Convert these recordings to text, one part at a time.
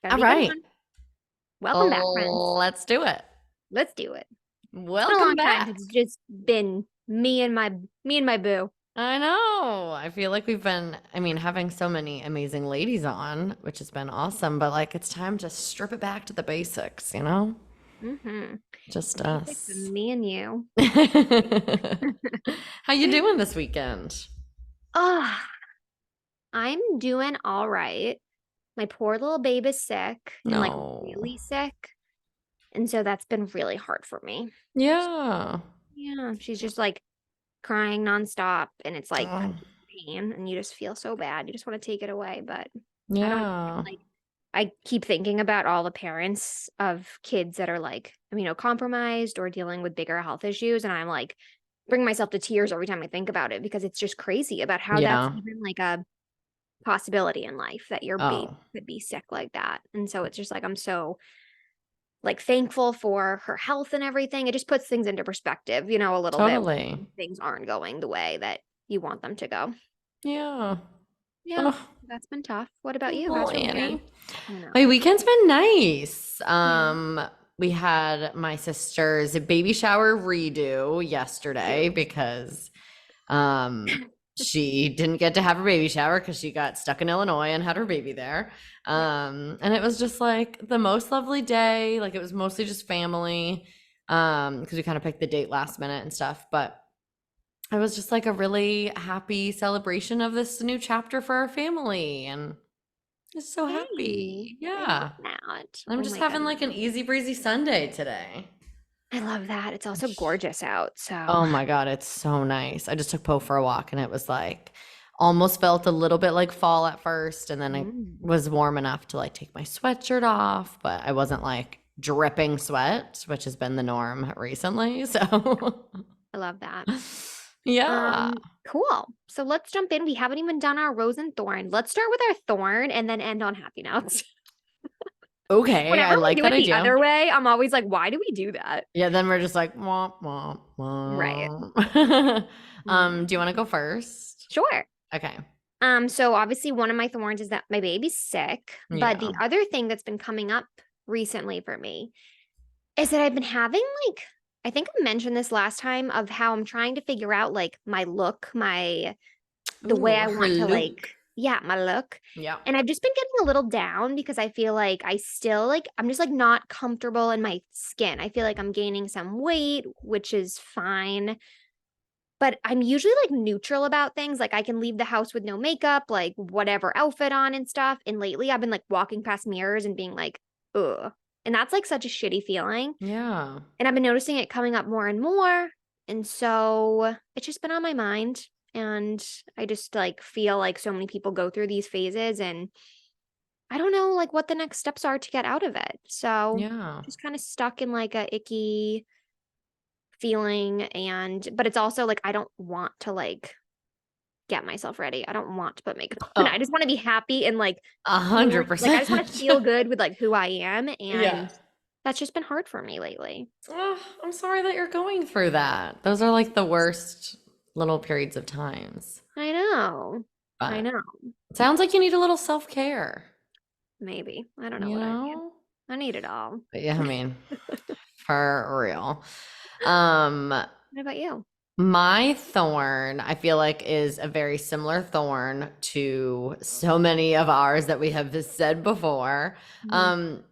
Gonna All be a good right. one. Welcome back, friends. Let's do it. Let's do it. It's been a Welcome long time back. since it's just been me and my boo. I know. I feel like we've been, having so many amazing ladies on, which has been awesome, but like it's time to strip it back to the basics, you know? Mm-hmm. Just Basics of us. me and you. How you doing this weekend? Oh, I'm doing all right. My poor little baby's sick and like No. really sick. And so that's been really hard for me. Yeah. Yeah, she's just like crying nonstop and it's like Oh, pain and you just feel so bad. You just want to take it away, but I don't know. yeah. Like I keep thinking about all the parents of kids that are like, compromised or dealing with bigger health issues. And I'm like, bring myself to tears every time I think about it because it's just crazy about how that's Yeah. even like a possibility in life that your baby Oh, could be sick like that. And so it's just like, I'm so like thankful for her health and everything. It just puts things into perspective, a little bit totally. when things aren't going the way that you want them to go. Yeah. Yeah, Oh, that's been tough. What about you? well, How's your weekend? Annie. I know. My weekend's been nice. Yeah. We had my sister's baby shower redo yesterday Cute. because um she didn't get to have her baby shower because she got stuck in Illinois and had her baby there. Yeah. And it was just like the most lovely day. Like it was mostly just family. Because we kind of picked the date last minute and stuff, but it was just like a really happy celebration of this new chapter for our family and just so Hey, happy. I love Yeah. that. I'm Oh just my having goodness. like an easy breezy Sunday today. I love that. It's also gorgeous out. So, Oh my God, it's so nice. I just took Poe for a walk and it was like almost felt a little bit like fall at first. And then it mm, was warm enough to like take my sweatshirt off, but I wasn't like dripping sweat, which has been the norm recently. So, I love that. yeah. Um, cool. So let's jump in. We haven't even done our rose and thorn. Let's start with our thorn and then end on happy notes. Okay, Whenever I we like do that it the idea. other way, I'm always like, why do we do that? Yeah, then we're just like, womp, womp, Right. womp. Do you Mm, want to go first? sure. Okay. So obviously one of my thorns is that my baby's sick, but the Yeah. other thing that's been coming up recently for me is that I've been having like I think I mentioned this last time of how I'm trying to figure out like my look, the way Ooh, I her want to look. yeah, my look. Yeah. And I've just been getting a little down because I feel like I still like I'm just like not comfortable in my skin. I feel like I'm gaining some weight, which is fine, but I'm usually like neutral about things. Like I can leave the house with no makeup, like whatever outfit on and stuff. And lately I've been like walking past mirrors and being like, ugh. And that's like such a shitty feeling. Yeah. And I've been noticing it coming up more and more. And so it's just been on my mind. And I just like feel like so many people go through these phases and I don't know like what the next steps are to get out of it. So Yeah. just kind of stuck in like a icky feeling and but it's also like I don't want to like get myself ready. I don't want to put makeup on. I Oh, just want to be happy and like a feel hundred like I just want to percent. feel good with like who I am Yeah. and that's just been hard for me lately. Oh, I'm sorry that you're going through that. Those are like the worst little periods of times. I know. I But know. it sounds like you need a little self-care, Maybe. I don't know you what I need. know? I need it all. But yeah, for real. Um, What about you? My thorn, I feel like, is a very similar thorn to so many of ours that we have said before. Mhm. Um,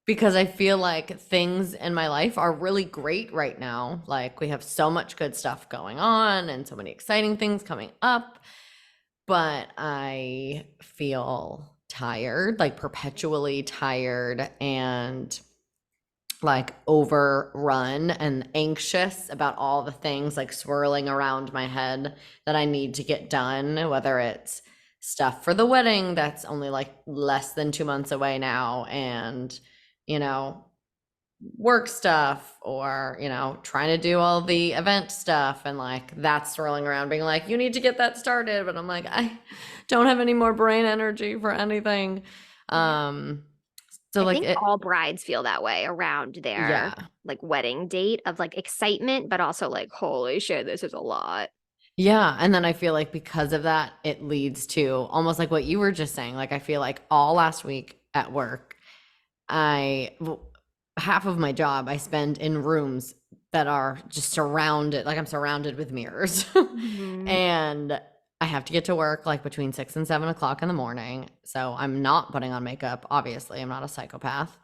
because I feel like things in my life are really great right now. Like we have so much good stuff going on and so many exciting things coming up, but I feel tired, like perpetually tired and like overrun and anxious about all the things like swirling around my head that I need to get done, whether it's stuff for the wedding that's only like less than 2 months away now, and, you know, work stuff, or, trying to do all the event stuff and like that's swirling around being like, you need to get that started. But I'm like, I don't have any more brain energy for anything. Yeah. Um, so I like think it, all brides feel that way around their yeah. like wedding date of like excitement, but also like, holy shit, this is a lot. Yeah, and then I feel like because of that, it leads to almost like what you were just saying. Like I feel like all last week at work, half of my job I spend in rooms that are just surrounded, like I'm surrounded with mirrors. Mhm. And I have to get to work like between 6 and 7 o'clock in the morning. So I'm not putting on makeup. Obviously, I'm not a psychopath,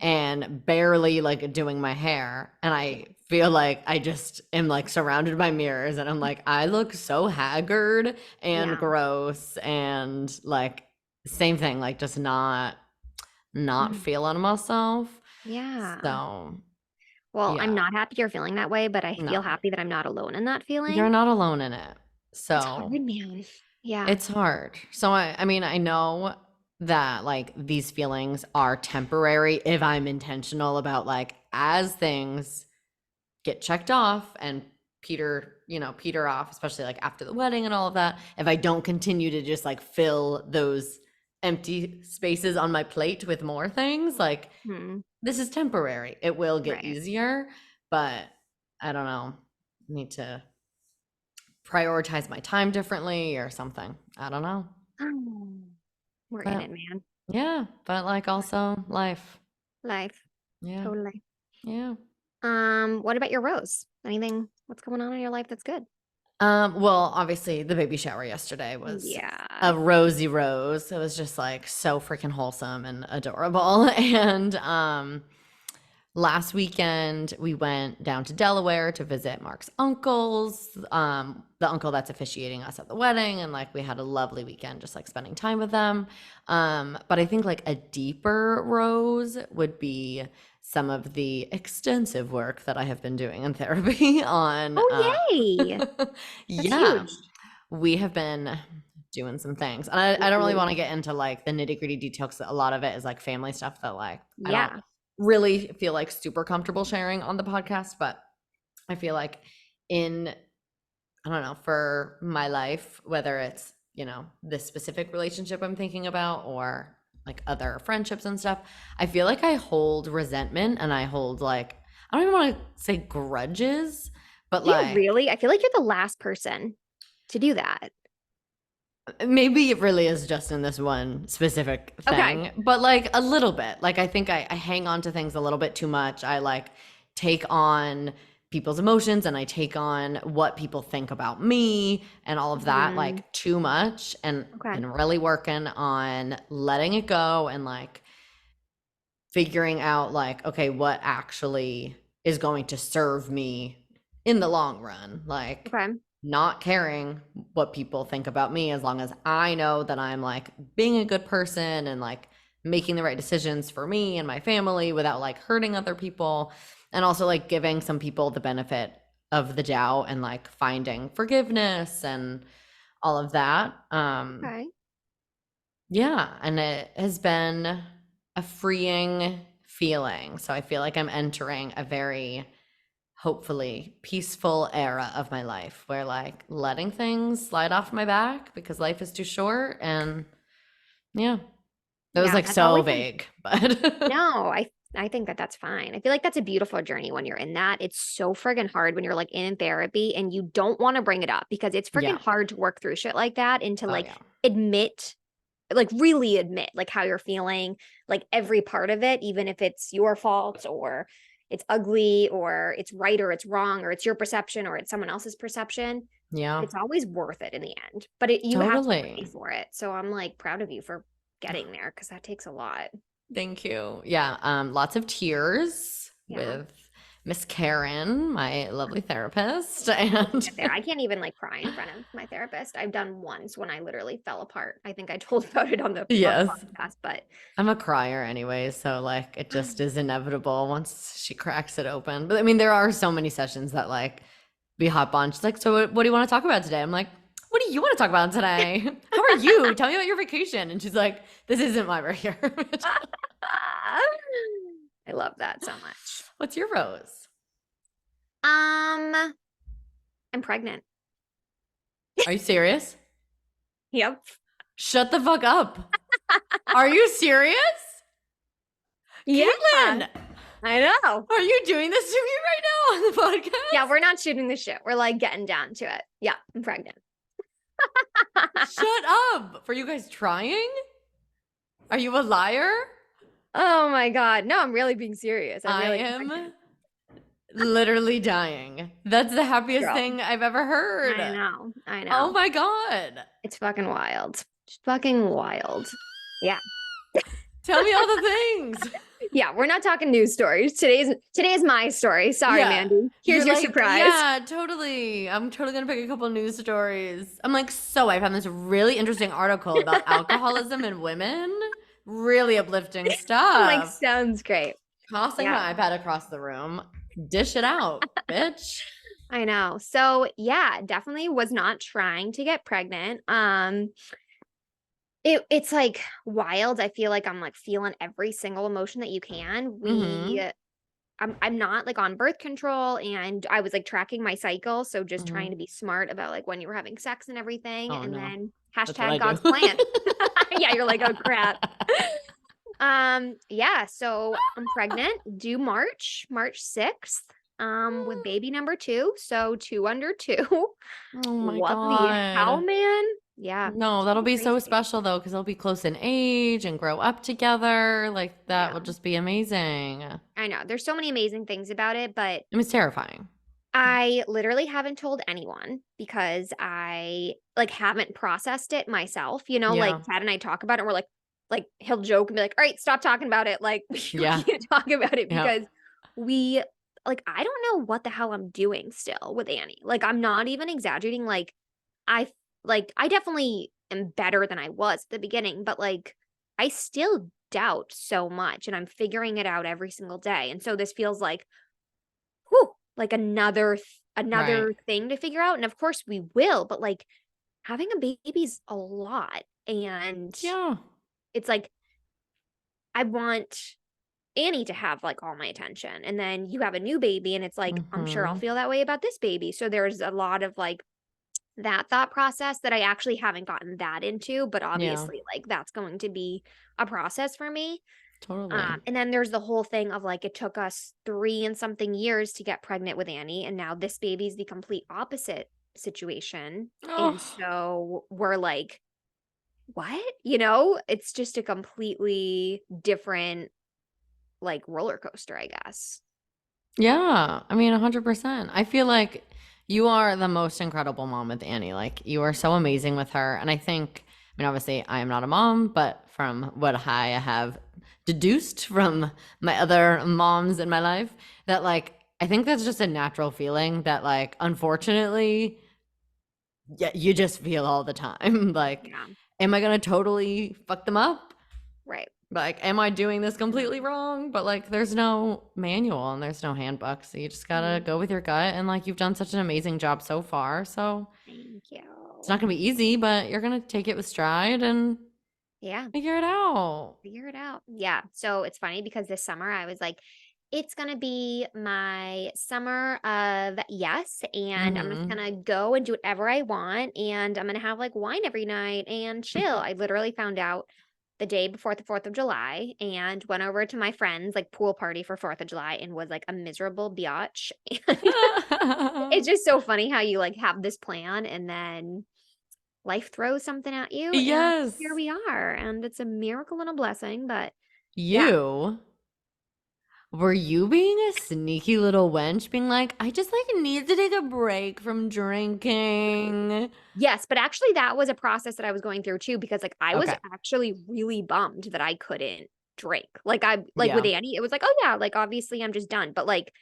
and barely like doing my hair. And I feel like I just am like surrounded by mirrors, and I'm like, I look so haggard and Yeah. gross, and like same thing, like just not Mhm. feeling myself. Yeah. So Well, I'm yeah, not happy you're feeling that way, but I no, feel happy that I'm not alone in that you're feeling. not alone in it. It's hard, So man. Yeah. it's hard. So I mean, I know that like these feelings are temporary if I'm intentional about like as things get checked off and peter off, especially like after the wedding and all of that. If I don't continue to just like fill those empty spaces on my plate with more things, like Hmm. this is temporary. It will get Right. easier, but I don't know. Need to prioritize my time differently or something. I don't know. Oh, we're in But it, man. yeah, but like also life. Life. Yeah. Totally. Yeah. What about your rose? Anything, what's going on in your life that's good? Well, obviously the baby shower yesterday was Yeah. a rosy rose. It was just like so freaking wholesome and adorable. And last weekend we went down to Delaware to visit Mark's uncles, the uncle that's officiating us at the wedding, and like we had a lovely weekend just like spending time with them. But I think like a deeper rose would be some of the extensive work that I have been doing in therapy on Oh, yay. That's yeah, huge. we have been doing some things. And I don't really want to get into like the nitty-gritty details. A lot of it is like family stuff that like I don't Yeah. really feel like super comfortable sharing on the podcast, but I feel like in I don't know, for my life, whether it's, this specific relationship I'm thinking about or like other friendships and stuff, I feel like I hold resentment and I hold like I don't even want to say grudges, but Do you like really? I feel like you're the last person to do that. maybe it really is just in this one specific Okay. thing, but like a little bit. Like I think I hang on to things a little bit too much. I like take on people's emotions and I take on what people think about me and all of that Mm, like too much, and okay. been really working on letting it go and like figuring out like okay, what actually is going to serve me in the long run. Like Okay. not caring what people think about me as long as I know that I'm like being a good person and like making the right decisions for me and my family without like hurting other people, and also like giving some people the benefit of the doubt and like finding forgiveness and all of that. Okay. Yeah, and it has been a freeing feeling. So I feel like I'm entering a very hopefully peaceful era of my life where like letting things slide off my back because life is too short. And yeah, that was Yeah, like that's so always vague, but no, I think that that's fine. I feel like that's a beautiful journey when you're in that. It's so friggin' hard when you're like in therapy and you don't want to bring it up because it's friggin' yeah. hard to work through shit like that and to Oh like yeah. admit, like really admit like how you're feeling, like every part of it, even if it's your fault or it's ugly or it's right or it's wrong or it's your perception or it's someone else's perception. Yeah. It's always worth it in the end, but you have to be ready Totally. for it. So I'm like proud of you for getting there because that takes a lot. Thank you. Yeah. Lots of tears Yeah. with Miss Karen, my lovely therapist. We'll And get there. I can't even like cry in front of my therapist. I've done once when I literally fell apart. I think I told about it on the yes, podcast, but I'm a crier anyway, so like it just is inevitable once she cracks it open. But I mean, there are so many sessions that like we hop on. She's like, "So what do you want to talk about today?" I'm like, "What do you want to talk about today? How are you? Tell me about your vacation." And she's like, "This isn't my vacation." I love that so much. What's your rose? I'm pregnant. Are you serious? Yep. Shut the fuck up. Are you serious? Yeah, Caitlin, I know. are you doing this to me right now on the podcast? Yeah, we're not shooting the shit. We're like getting down to it. Yeah, I'm pregnant. Shut up. For you guys trying? Are you a liar? Oh my God. No, I'm really being serious. I'm I really am pregnant. literally dying. That's the happiest Girl. thing I've ever heard. I know. I Oh know. my God. It's fucking wild. It's fucking wild. Yeah. Tell me all the things. Yeah, we're not talking news stories. Today's my story. Sorry, Yeah. Mandy. Here's You're your like, surprise. yeah, totally. I'm totally gonna pick a couple news stories. I'm like, so I found this really interesting article about alcoholism in women. Really uplifting I'm like, stuff. sounds great. Tossing Yeah, my iPad across the room. Dish it out, bitch. I know. So yeah, definitely was not trying to get pregnant. It's like wild. I feel like I'm like feeling every single emotion that you can. Mm-hmm. I'm not like on birth control, and I was like tracking my cycle, so just trying Mm-hmm. to be smart about like when you were having sex and everything, Oh and no. then That's what I hashtag do. God's plan. Yeah, you're like, oh crap. Yeah, so I'm pregnant, due March 6th, with baby number 2, so 2 under 2. Oh my What the hell, God. man? Yeah, No, it's that'll been be so crazy. special though, because they'll be close in age and grow up together. Like that Yeah, will just be amazing. I I know. There's so many amazing things about it, but mean, it's terrifying. I literally haven't told anyone because I like haven't processed it myself. Like Yeah. Chad and I talk about it, and we're like he'll joke and be like, "All right, stop talking about it." Like we Yeah. can't talk about it Yeah. because we like I don't know what the hell I'm doing still with Annie. Like I'm not even exaggerating. I I definitely am better than I was at the beginning, but like I still doubt so much and I'm figuring it out every single day. And so this feels like whew, like Right. another thing to figure out. And of course we will, but like having a baby's a lot. And Yeah. it's like I want Annie to have like all my attention. And then you have a new baby and it's like I'm sure I'll Mm-hmm. feel that way about this baby. So there's a lot of like that thought process that I actually haven't gotten that into, but Yeah. obviously like that's going to be a process for me. Totally. And then there's the whole thing of like it took us 3 and something years to get pregnant with Annie, and now this baby's the complete opposite situation. And Oh, so we're like, what? It's just a completely different like roller coaster, I guess. yeah. I mean, 100%. I feel like you are the most incredible mom with Annie. Like, you are so amazing with her. And I think, I mean, obviously, I am not a mom, but from what I have deduced from my other moms in my life, that like, I think that's just a natural feeling that, like, unfortunately, yeah, you just feel all the time. Like, Yeah, am I going to totally fuck them up? right. Like, am I doing this No. completely wrong? But like, there's no manual and there's no handbook. So you just gotta Mhm. go with your gut. And like, you've done such an amazing job so far. So Thank it's not you. gonna be easy, but you're gonna take it with stride and Yeah. figure it out. Figure it out. Yeah. So it's funny because this summer I was like, it's going to be my summer of yes. And I'm just Mm-hmm. going to go and do whatever I want. And I'm going to have like wine every night and chill. I literally found out the day before the 4th of July and went over to my friend's like pool party for 4th of July and was like a miserable biatch. And it's just so funny how you like have this plan and then life throws something at you and here Yes. we are and it's a miracle and a blessing but yeah. You were you being a sneaky little wench, being like, I just like need to take a break from drinking. Yes, but actually that was a process that I was going through too because like I was Okay. actually really bummed that I couldn't drink. Like I like with Yeah. Annie, it was like, "Oh yeah, like obviously I'm just done." But like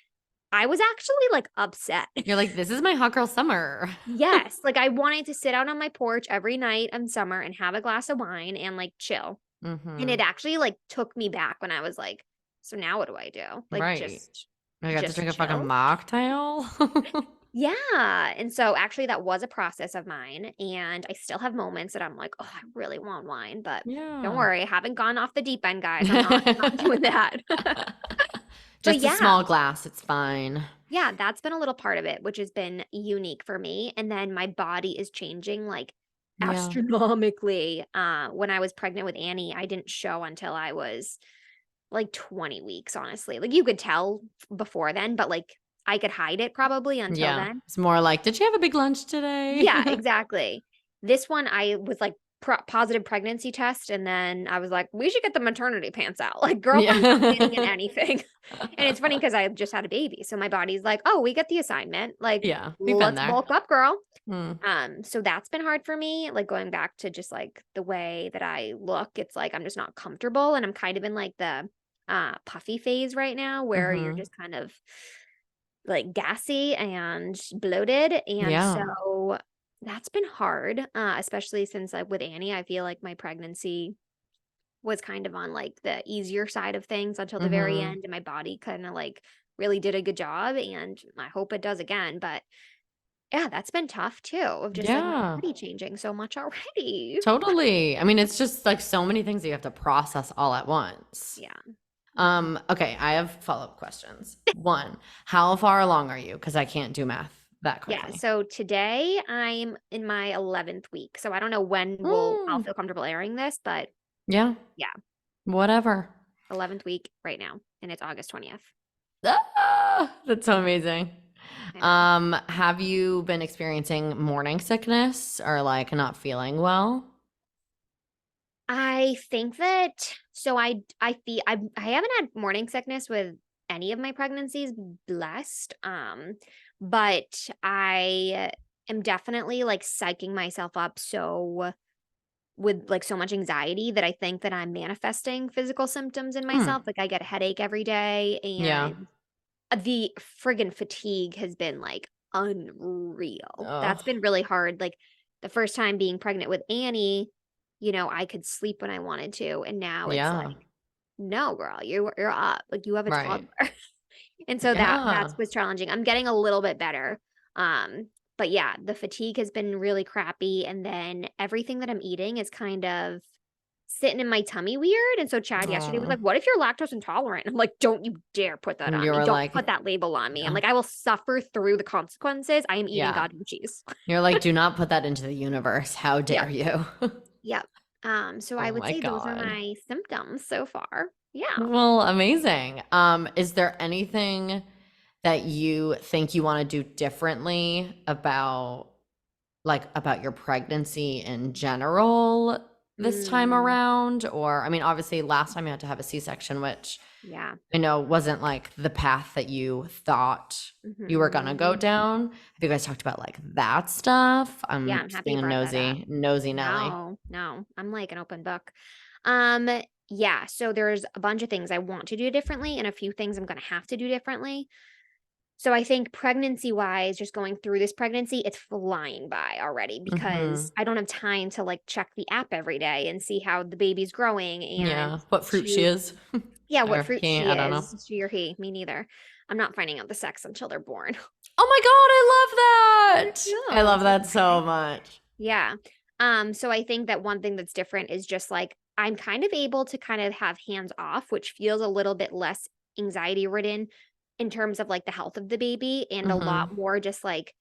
I was actually like upset. You're like, this is my hot girl summer. Yes, like I wanted to sit out on my porch every night in summer and have a glass of wine and like chill. And Mm-hmm. it actually like took me back when I was like, "So now what do I do?" Like Right. I got to just drink a fucking chill? mocktail. Yeah, and so actually that was a process of mine, and I still have moments that I'm like, "Oh, I really want wine," but don't Yeah. worry, I haven't gone off the deep end, guys. I'm not doing that. But Just a yeah, small glass, it's fine. yeah, that's been a little part of it, which has been unique for me, and then my body is changing, like, Yeah. astronomically. When I was pregnant with Annie, I didn't show until I was, like, 20 weeks, honestly. Like, you could tell before then, but, like, I could hide it probably until Yeah. then. It's more like, did you have a big lunch today? Yeah, exactly. This one, I was, like, positive pregnancy test, and then I was like, "We should get the maternity pants out." Like, girlfriend's not fitting in Yeah. anything. And it's funny because I just had a baby, so my body's like, "Oh, we get the assignment. Like, Yeah, we've been let's there. bulk up, girl." Mm. So that's been hard for me, like, going back to just, like, the way that I look, it's like I'm just not comfortable, and I'm kind of in, like, the, puffy phase right now where you're Mhm. just kind of, like, gassy and bloated, and Yeah. so that's been hard, especially since, like, with Annie, I feel like my pregnancy was kind of on, like, the easier side of things until the very Mhm. end, and my body kinda, like, really did a good job, and I hope it does again, but yeah, that's been tough too, of just, like, my Yeah. body changing so much already. Totally. I mean, it's just, like, so many things that you have to process all at once. Yeah. Mhm. Okay, I have follow-up questions. 1, how far along are you? Because I can't do math that Yeah, quickly. so today I'm in my 11th week, so I don't know when I'll Mm. feel comfortable airing this, but Yeah, yeah, whatever. 11th week right now, and it's August 20th. That's so amazing. I know. Have you been experiencing morning sickness or, like, not feeling well? I think that so I feel I haven't had morning sickness with any of my pregnancies, blessed. But I am definitely like psyching myself up so with like so much anxiety that I think that I'm manifesting physical symptoms in Hmm. myself. Like I get a headache every day, Yeah. and the friggin' fatigue has been like unreal. Oh, That's been really hard. Like the first time being pregnant with Annie, I could sleep when I wanted to, and now it's yeah. like, "No, girl, you're up. Like you have a Right. toddler." And so that's Yeah. was challenging. I'm getting a little bit better. But yeah, the fatigue has been really crappy, and then everything that I'm eating is kind of sitting in my tummy weird, and so Chad yesterday was Oh, like, "What if you're lactose intolerant?" I'm like, "Don't you dare put that and on you me. were Don't like, put that label on me." I'm yeah. like, "I will suffer through the consequences. I am eating Yeah. God's cheese." You're like, "Do not put that into the universe. How Yep, dare you?" yep. So I Oh would my say those are god. my symptoms so far. Yeah. Well, amazing. Is there anything that you think you wanna do differently about your pregnancy in general this time Mm, around? Or I mean, obviously, last time you had to have a C-section, which yeah. I know wasn't, like, the path that you thought you were gonna go Mhm. down. Have you guys talked about, like, that stuff? Yeah, I'm I'm just happy being you a brought that up. nosy Nelly. No, no, I'm like an open book. Um, yeah, so there's a bunch of things I want to do differently and a few things I'm gonna have to do differently. So I think pregnancy wise, just going through this pregnancy, it's flying by already because Mhm. I don't have time to like check the app every day and see how the baby's growing and Yeah, what fruit she to is. yeah, what Or fruit he, she I don't know. is, she or he, me neither. I'm not finding out the sex until they're born. Oh my god, I love I that! I know, love so that so exciting. much. Yeah. So I think that one thing that's different is just like I'm kind of able to kind of have hands off, which feels a little bit less anxiety ridden in terms of like the health of the baby and a lot Mhm. more just like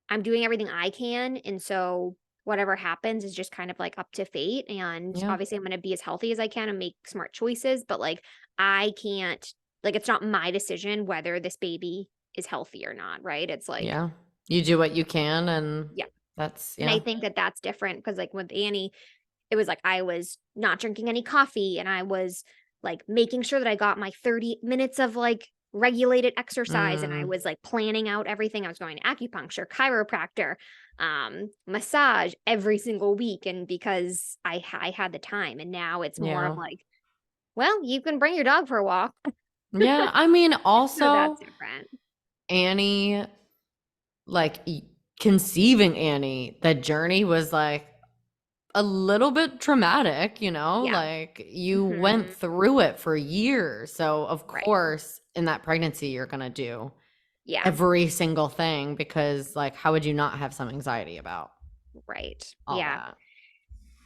I'm doing everything I can. And so whatever happens is just kind of like up to fate. And Yeah, obviously I'm going to be as healthy as I can and make smart choices, but like I can't, like, it's not my decision whether this baby is healthy or not. Right. It's like, yeah. You do what you can, and yeah. that's And I yeah. think that that's different because like with Annie, it was like I was not drinking any coffee and I was like making sure that I got my 30 minutes of like regulated exercise and I Mm, was like planning out everything. I was going to acupuncture, chiropractor, massage every single week. And because I had the time and now it's more of yeah. like, well, you can bring your dog for a walk. Yeah, I mean, So that's also, different. Annie, like, conceiving Annie, the journey was, like, a little bit traumatic, Yeah. like, you went Hmm. through it for years, so, of Right. course, in that pregnancy, you're gonna do Yeah. every single thing because, like, how would you not have some anxiety about Right. all Yeah. that?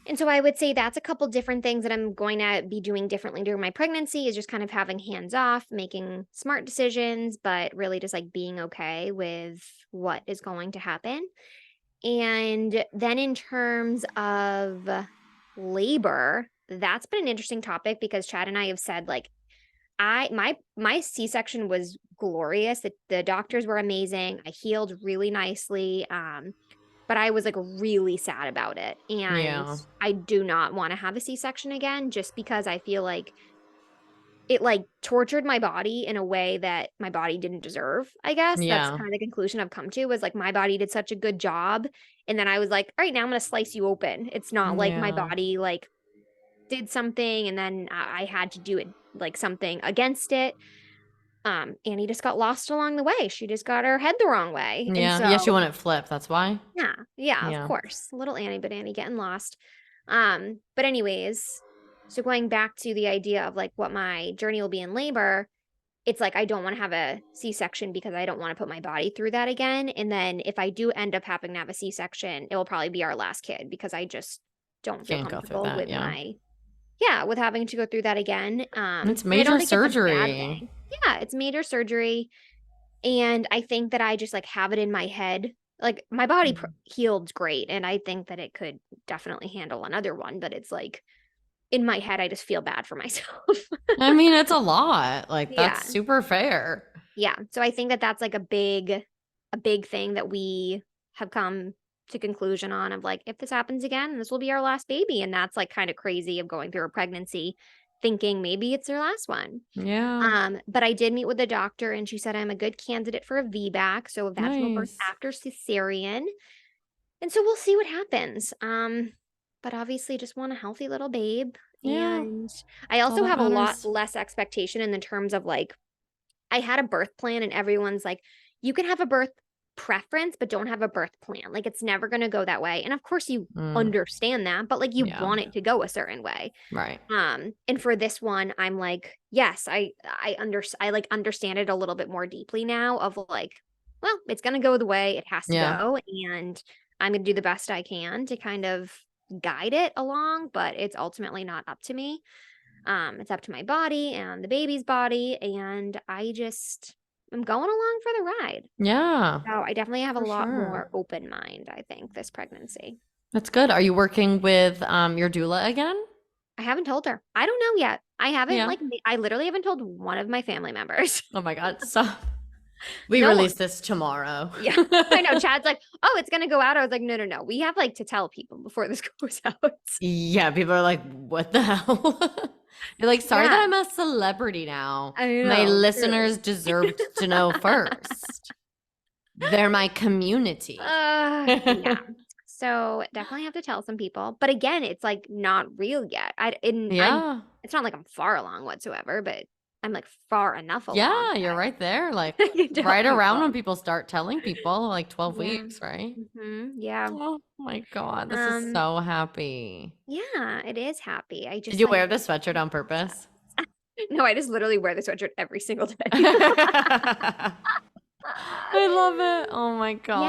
And so I would say that's a couple different things that I'm going to be doing differently during my pregnancy is just kind of having hands off, making smart decisions, but really just like being okay with what is going to happen. And then in terms of labor, that's been an interesting topic because Chad and I have said like my C-section was glorious. The doctors were amazing. I healed really nicely. but I was like really sad about it. And Yeah. I do not want to have a C-section again just because I feel like it like tortured my body in a way that my body didn't deserve, I guess. That's Yeah. kind of the conclusion I've come to was like my body did such a good job. And then I was like, all right, now I'm gonna slice you open. It's not like my Yeah. body like did something and then I had to do it like something against it. Annie just got lost along the way. She just got her head the wrong way. And Yeah. Yeah, she so wanted flip. That's why. yeah, yeah, of Yeah. course. Little Annie but Annie getting lost. But anyways, so going back to the idea of like what my journey will be in labor, it's like I don't want to have a C-section because I don't want to put my body through that again. And then if I do end up having to have a C-section, it will probably be our last kid because I just don't feel Can't go through comfortable that. with Yeah. with having to go through that again. It's And I don't major think it's a bad surgery. thing. Yeah, it's major surgery. And I think that I just like have it in my head. Like my body healed great. And I think that it could definitely handle another one. But it's like in my head, I just feel bad for myself. I mean, it's a lot. Like, Yeah. that's super fair. Yeah. So I think that that's like a big thing that we have come to conclusion on of like, if this happens again, this will be our last baby. And that's like kind of crazy of going through a pregnancy thinking maybe it's their last one. Yeah. But I did meet with the doctor and she said I'm a good candidate for a VBAC, so a vaginal birth Nice. after cesarean. And so we'll see what happens. But obviously just want a healthy little babe. Yeah. And I That's all also that have a lot matters. less expectation in the terms of like I had a birth plan and everyone's like, you can have a birth preference, but don't have a birth plan. Like it's never going to go that way. And of course you Mm, understand that, but like you yeah. want it to go a certain way. Right. And for this one, I'm like, yes, I like understand it a little bit more deeply now of like, well, it's going to go the way it has to Yeah. go. And I'm going to do the best I can to kind of guide it along, but it's ultimately not up to me. It's up to my body and the baby's body. And I'm going along for the ride. Yeah. So I definitely have a For lot sure. more open mind, I think, this pregnancy. That's good. Are you working with your doula again? I haven't told her. I don't know yet. I haven't Yeah. like I literally haven't told one of my family members. Oh my God. So we No release one. this tomorrow. Yeah. I know. Chad's like, oh, it's gonna go out. I was like, no, no, no. We have like to tell people before this goes out. Yeah, people are like, what the hell? You're like, sorry that Yeah. I'm a celebrity now. I My know. listeners deserved to know first. They're my community. Yeah. So definitely have to tell some people. But again, it's like not real yet. Yeah. It's not like I'm far along whatsoever, but I'm like far enough along Yeah, that you're right there. Like I can tell right around when people. people start telling people, like 12 Yeah. weeks, right? Yeah. Oh my God. This is Um, so happy. yeah, it is happy. I Did just you like wear the sweatshirt on purpose? no, I just literally wear the sweatshirt every single day. I love it. Oh my God.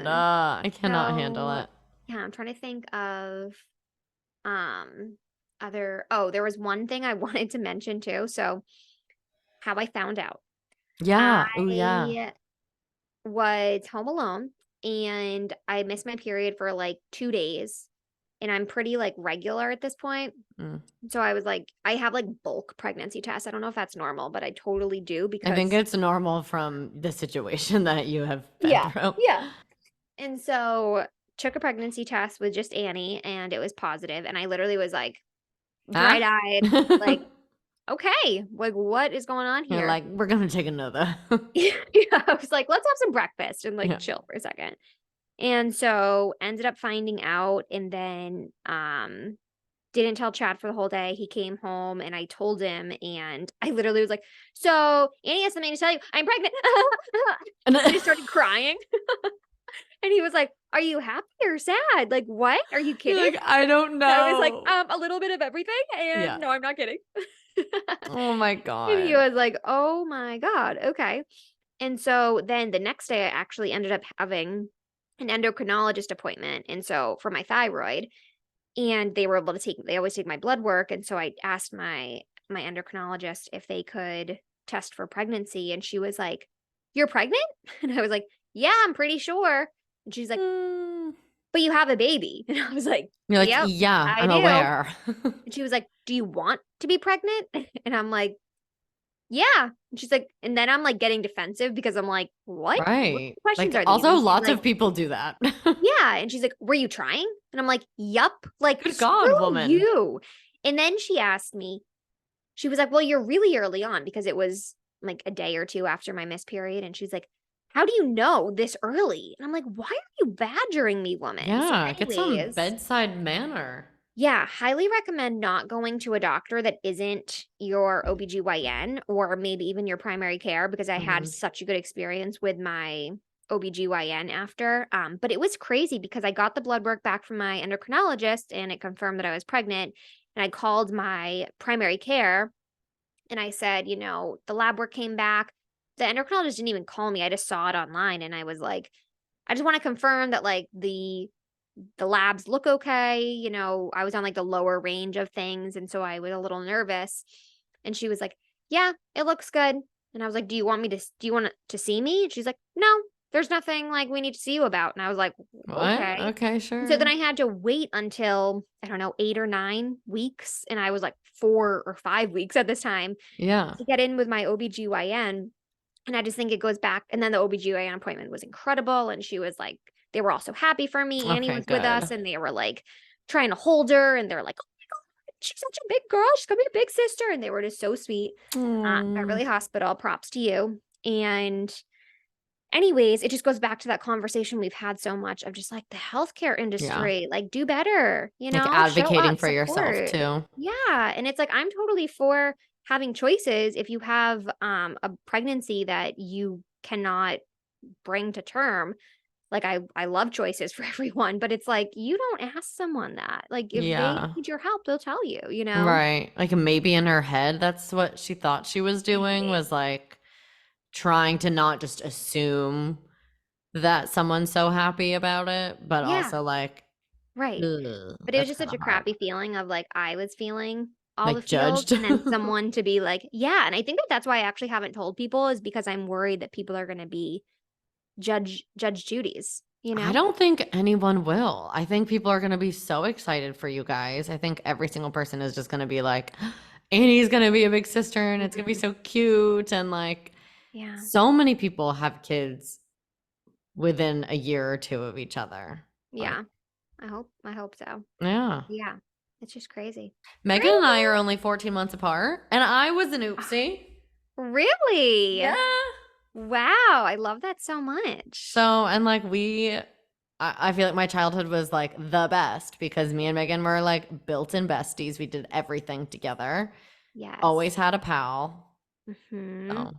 Yeah. I cannot handle So it. yeah, I'm trying to think of um there was one thing I wanted to mention too. So how I found out. Yeah. Oh, yeah. I was home alone and I missed my period for like 2 days. And I'm pretty like regular at this point. Mm. So I was like, I have like bulk pregnancy tests. I don't know if that's normal, but I totally do I think because it's normal from the situation that you have been yeah, through. yeah. And so took a pregnancy test with just Annie and it was positive. And I literally was like Huh? bright-eyed, like, okay, like what is going on You're here? like, we're gonna take another. Yeah, I was like, let's have some breakfast and like Yeah. chill for a second. And so ended up finding out and then didn't tell Chad for the whole day. He came home and I told him and I literally was like, "So, Annie has something to tell you. I'm pregnant." And I just started crying. And he was like, "Are you happy or sad? Like, what? Are you you're kidding?" like, I don't And I was like, know. a little bit of everything." Yeah. And no, I'm not kidding. Oh my And he God. was like, "Oh my God, okay." And so then the next day, I actually ended up having an endocrinologist appointment. And so for my thyroid, and they were able to they always take my blood work. And so I asked my endocrinologist if they could test for pregnancy. And she was like, "You're pregnant?" And I was like, "Yeah, I'm pretty sure." And she's like, Mm. "But you have a baby." And I was like, You're like, "Yep, yeah, I I'm do." aware. And she was like, "Do you want to be pregnant?" And I'm like, Yeah. And she's like, and then I'm like getting defensive because I'm like, what Right. questions Like, are these? also, And she's lots like, of people do that. yeah. And she's like, were you trying? And I'm like, yup. Like, Good God, screw woman. you. And then she asked me, she was like, well, you're really early on because it was like a day or two after my missed period. And she's like, how do you know this early? And I'm like, why are you badgering me, woman? So, Yeah, get some anyways, bedside manner. yeah, highly recommend not going to a doctor that isn't your OBGYN or maybe even your primary care because I had Mhm. such a good experience with my OBGYN after. But it was crazy because I got the blood work back from my endocrinologist and it confirmed that I was pregnant. And I called my primary care and I said, the lab work came back. The endocrinologist didn't even call me. I just saw it online and I was like, I just want to confirm that like the labs look okay. I was on like the lower range of things. And so I was a little nervous. And she was like, yeah, it looks good. And I was like, do you want to see me? And she's like, no, there's nothing like we need to see you about. And I was like, What? okay. Okay, And so then sure. I had to wait until, I don't know, 8 or 9 weeks. And I was like 4 or 5 weeks at this time Yeah. to get in with my OBGYN. And I just think it goes back. And then the OBGYN appointment was incredible. And she was like, they were also happy for me. Annie Okay, was with us good. and they were like trying to hold her. And they're like, oh my God, she's such a big girl. She's going to be a big sister. And they were just so sweet. Mm, Beverly Hospital, props to you. And anyways, it just goes back to that conversation we've had so much of just like the healthcare yeah. industry, like do better, Like show advocating up, for yourself support. too. Yeah. And it's like, I'm totally for having choices if you have a pregnancy that you cannot bring to term. Like I love choices for everyone, but it's like you don't ask someone that. Like if they Yeah. need your help, they'll tell you. Right. Like maybe in her head, that's what she thought she was doing, Maybe. was like trying to not just assume that someone's so happy about it, but Yeah, also like, right. ugh, But it was that's just kind such of a hard. crappy feeling of like I was feeling all the Like feels judged. and then someone to be like, yeah. And I think that that's why I actually haven't told people is because I'm worried that people are going to be Judge Judy's. I don't think anyone will. I think people are going to be so excited for you guys. I think every single person is just going to be like, Annie's going to be a big sister and it's going to be Mhm. so cute. And like, Yeah. so many people have kids within a year or two of each other. Like, Yeah. I hope so. yeah. Yeah. It's just crazy. Megan and I Crazy. are only 14 months apart, and I was an oopsie. Really? Yeah. Wow, I love that so much. So, and like I feel like my childhood was like the best because me and Megan were like built-in besties. We did everything together. Yes. Always had a pal. Mhm. So,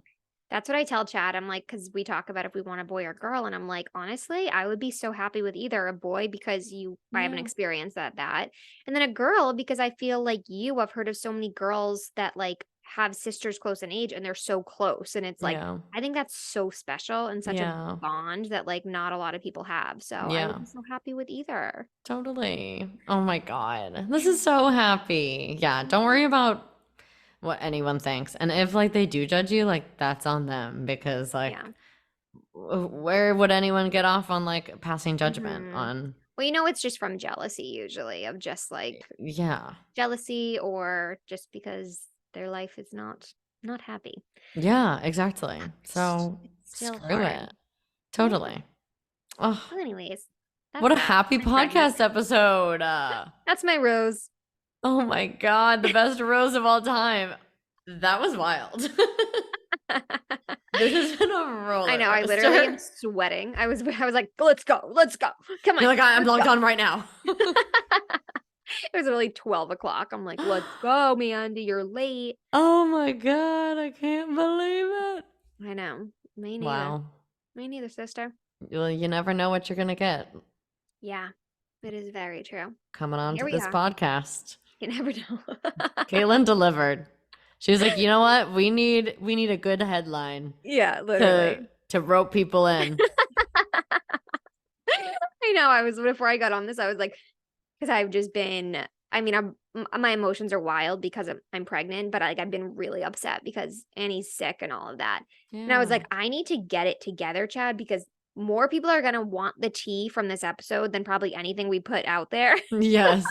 That's what I tell Chad. I'm like, because we talk about if we want a boy or girl, and I'm like, honestly, I would be so happy with either a boy because I haven't yeah. experienced that, and then a girl because I feel like I've heard of so many girls that like have sisters close in age and they're so close, and it's like Yeah. I think that's so special and such a Yeah. bond that like not a lot of people have. So I would Yeah. be so happy with either. Totally. Oh my God. This Yeah. is so happy. Yeah. Don't worry about what anyone thinks. And if like they do judge you, like that's on them because like Yeah. where would anyone get off on like passing judgment Hmm. on? Well, it's just from jealousy usually of just like Yeah. jealousy or just because their life is not happy. Yeah, exactly. It's So still screw hard. it. Yeah. Totally. Oh, Well, anyways, what that's a that. happy My pregnant. podcast episode. That's my rose. Oh my God, the best rose of all time. That was wild. This has been a I roller know. I literally am coaster. sweating. I was like, let's go, let's go, come on, You're like, I'm let's logged go. on right now. It was really 12 o'clock. I'm like, let's go, Mandy. You're late. Oh my God, I can't believe it. I know. Me neither. Wow. Me neither, sister. Well, you never know what you're going to get Yeah, it is very true. coming on Here to we this are. podcast. You never know. Caitlin delivered. She was like, you know what? We need a good headline Yeah, to literally. to rope people in. I know. I was before I got on this. I was like, because I've just been. I mean, my emotions are wild because I'm pregnant, but like I've been really upset because Annie's sick and all of that. And I was Yeah. like, I need to get it together, Chad, because more people are gonna want the tea from this episode than probably anything we put out there. Yes.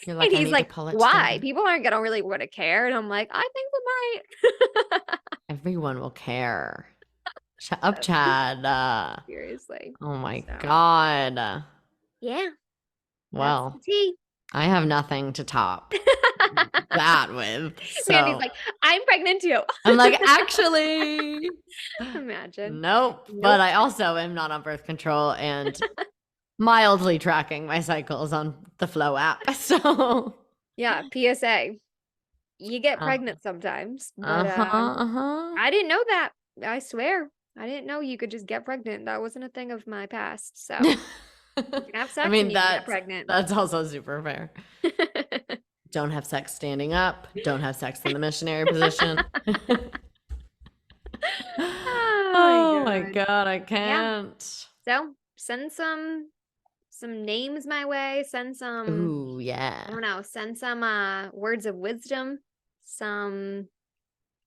You're And like, I he's need to like, pull it why? together. People aren't gonna really want to care. And I'm like, I think we might. Everyone will care. Shut up, Chad. Seriously. Oh my So, God. yeah, that's the Well, tea. I have nothing to top that with. Mandy's So like, I'm pregnant too. I'm like, actually, Imagine. nope. But Nope. I also am not on birth control and mildly tracking my cycles on the Flow app. So, Yeah, PSA. You get uh, pregnant sometimes, but uh-huh, uh-huh. I didn't know that. I swear. I didn't know you could just get pregnant. That wasn't a thing of my past. So you can have I sex and mean, you can get pregnant. that's also super fair. Don't have sex standing up. Don't have sex in the missionary position. Oh Oh my my God. God, I Yeah. can't. So send some names my way. Send some, Ooh, I yeah. don't know, send some words of wisdom. Some,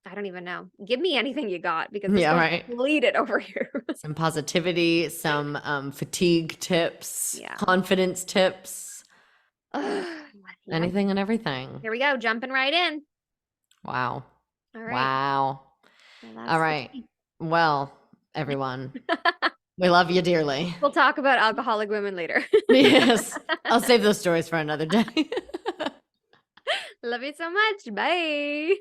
I don't even know. Give me anything you got because this Yeah, girl's right. depleted over here. Some positivity, some fatigue tips, Yeah. confidence tips, Ugh. Yeah. anything and everything. Here we go. Jumping right in. Wow. All right. Wow. Well, All that's the right. tea. Well, everyone, we love you dearly. We'll talk about alcoholic women later. Yes. I'll save those stories for another day. Love you so much. Bye.